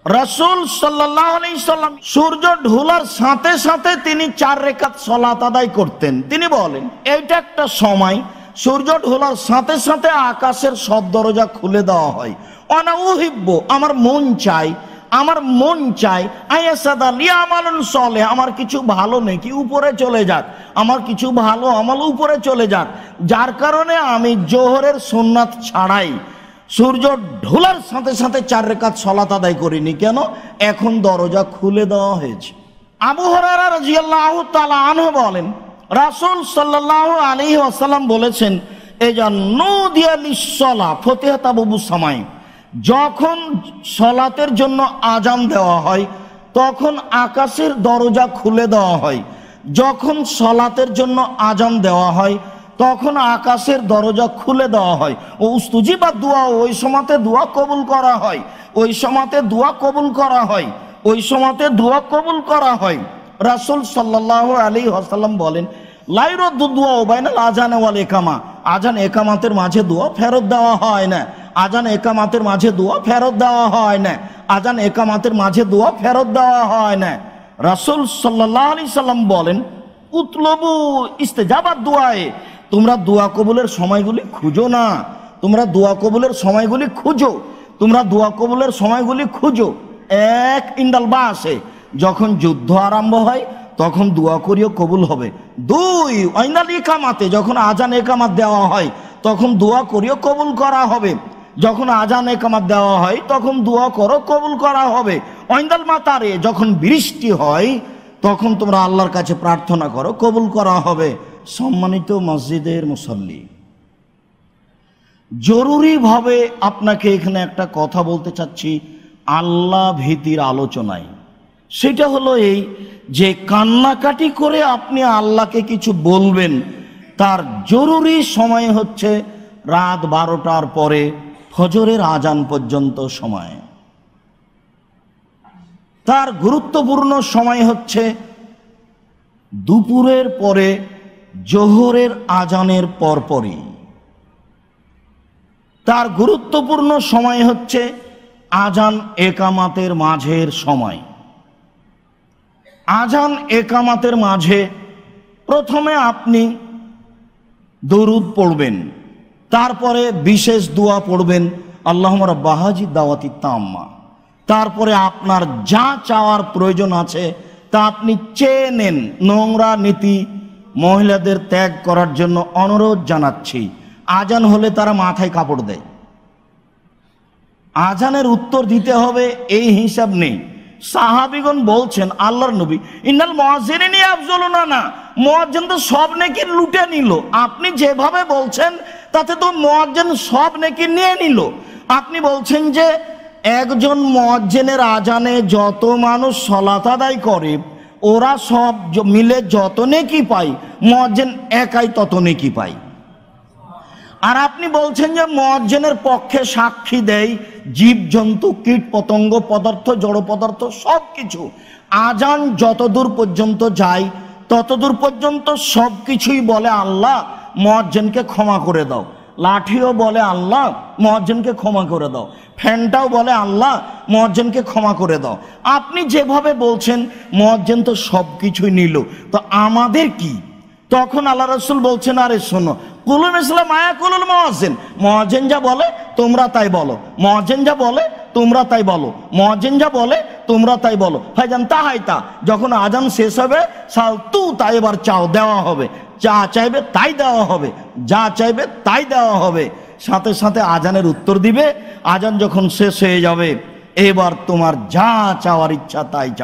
রাসূল সাল্লাল্লাহু আলাইহি সাল্লাম সূর্য ঢোলার সাথে সাথে তিনি 4 রাকাত সালাত আদায় করতেন। তিনি বলেন এইটা একটা সময়, সূর্য ঢোলার সাথে সাথে আকাশের সব দরজা খুলে দেওয়া হয়। আনা উহিব্বু, আমার মন চাই, আমার মন চাই আয়াসাদা লিয়া আমালুন সালেহ, আমার কিছু ভালো নেকি উপরে চলে যাক, আমার কিছু ভালো আমল উপরে চলে যাক, যার কারণে আমি জোহরের সুন্নাত ছাড়াই সূর্য ঢোলার সাথে সাথে 4 রাকাত সালাত আদায় করিনি। কেন? এখন দরজা খুলে দেওয়া হয়েছে। আবু হুরায়রা রাদিয়াল্লাহু তাআলা আনহু বলেন রাসূল সাল্লাল্লাহু আলাইহি ওয়াসাল্লাম বলেছেন, এজা নুদিয়া লিস-সালাহ ফতিহাত আবওয়াবুস সামাই, যখন সালাতের জন্য আজান দেওয়া হয় তখন আকাশের দরজা খুলে দেওয়া হয়। যখন সালাতের জন্য আজান দেওয়া হয় তখন আকাশের দরজা খুলে দেওয়া হয়। ও উস্তুজিবা দোয়া, ওই সময়তে দোয়া কবুল করা হয়, ওই সময়তে দোয়া কবুল করা হয়, ওই সময়তে দোয়া কবুল করা হয়। রাসূল সাল্লাল্লাহু আলাইহি ওয়াসাল্লাম বলেন লা ইউরাদ্দু দুআ বাইনাল আযান ওয়াল ইকামা, আজান একামাতের মাঝে দোয়া ফেরত দেওয়া হয় না, আজান একামাতের মাঝে দোয়া ফেরত দেওয়া হয় না, আজান একামাতের মাঝে দোয়া ফেরত দেওয়া হয় না। রাসূল সাল্লাল্লাহু আলাইহি সাল্লাম বলেন উতলবু ইস্তেজাবাত দুআয়ে, তোমরা দোয়া কবুলের সময়গুলি খুঁজো না, তোমরা দোয়া কবুলের সময়গুলি খুঁজো, তোমরা দোয়া কবুলের সময়গুলি খুঁজো। এক ইন্দাল বাসে, যখন যুদ্ধ আরম্ভ হয় তখন দোয়া করিও কবুল হবে। 2 ইন্দাল ইকামাতে, যখন আজান একামাত দেওয়া হয় তখন দোয়া করিও কবুল করা হবে। যখন আজান একামাত দেওয়া হয় তখন দোয়া করো কবুল করা হবে। ইন্দাল মাতারে, যখন বৃষ্টি হয় তখন তোমরা আল্লাহর কাছে প্রার্থনা করো কবুল করা হবে। সম্মানিত মসজিদের মুসল্লি, জরুরিভাবে আপনাকে এখানে একটা কথা বলতে চাচ্ছি আল্লাহ ভীতির আলোচনায়। সেটা হলো এই যে কান্নাকাটি করে আপনি আল্লাহকে কিছু বলবেন, তার জরুরি সময় হচ্ছে রাত 12টার পরে ফজরের আজান পর্যন্ত সময়। তার গুরুত্বপূর্ণ সময় হচ্ছে দুপুরের পরে জোহরের আজানের পরপরই। তার গুরুত্বপূর্ণ সময় হচ্ছে আজান একামাতের মাঝের সময়। আজান একামাতের মাঝে প্রথমে আপনি দরুদ পড়বেন, তারপরে বিশেষ দোয়া পড়বেন আল্লাহুম্মা রাব্বা হাযিহি দাওয়াতি তাম্মা। তারপরে আপনার যা চাওয়ার প্রয়োজন আছে তা আপনি চেয়ে নেন। নোংরা নীতি মহিলাদের ত্যাগ করার জন্য অনুরোধ জানাচ্ছি। আজান হলে তারা মাথায় কাপড় দেয়, আজানের উত্তর দিতে হবে এই হিসাব নেই। সাহাবীগণ বলছেন আল্লাহর নবী ইন্নাল মুয়াজ্জিনিনা ইয়াফযুলুনা, না মুয়াজ্জিন তো সব নেকি লুটে নিল। আপনি যেভাবে বলছেন তাতে তো মুয়াজ্জিন সব নেকি নিয়ে নিল। আপনি বলছেন যে একজন মুয়াজ্জিনের আজানে যত মানুষ সালাত আদায় করে ওরা সব মিলে যত নেকি পায়, মুয়াজ্জিন একাই তত নেকি পায়। আর আপনি বলছেন যে মুয়াজ্জিনের পক্ষে সাক্ষী দেয় জীবজন্তু, কীট পতঙ্গ, পদার্থ, জড় পদার্থ সব কিছু। আজান যতদূর পর্যন্ত যায় ততদূর পর্যন্ত সব কিছুই বলে আল্লাহ মুয়াজ্জিনকে ক্ষমা করে দাও। লাঠিও বলে আল্লাহ মুয়াজ্জিনকে ক্ষমা করে দাও, ফ্যানটাও বলে আল্লাহ মুয়াজ্জিনকে ক্ষমা করে দাও। আপনি যেভাবে বলছেন মুয়াজ্জিন তো সব কিছুই নিল, তো আমাদের কি? তখন আল্লাহ রাসূল বলছেন আরে শোনো, কুলুল ইসলাম মায়া কুলুল মুয়াজ্জিন, মুয়াজ্জিন যা বলে তোমরা তাই বলো, মুয়াজ্জিন যা বলে তোমরা তাই বলো, মুয়াজ্জিন যা বলে তোমরা তাই বলো। ভাইজান তাহাইতা, যখন আজান শেষ হবে সাল তু তাই এবার চাও, দেওয়া হবে, যা চাইবে তাই দেওয়া হবে, যা চাইবে তাই দেওয়া হবে। সাথে সাথে আজানের উত্তর দিবে। আজান যখন শেষ হয়ে যাবে এবার তোমার যা চাওয়ার ইচ্ছা তাই চাও।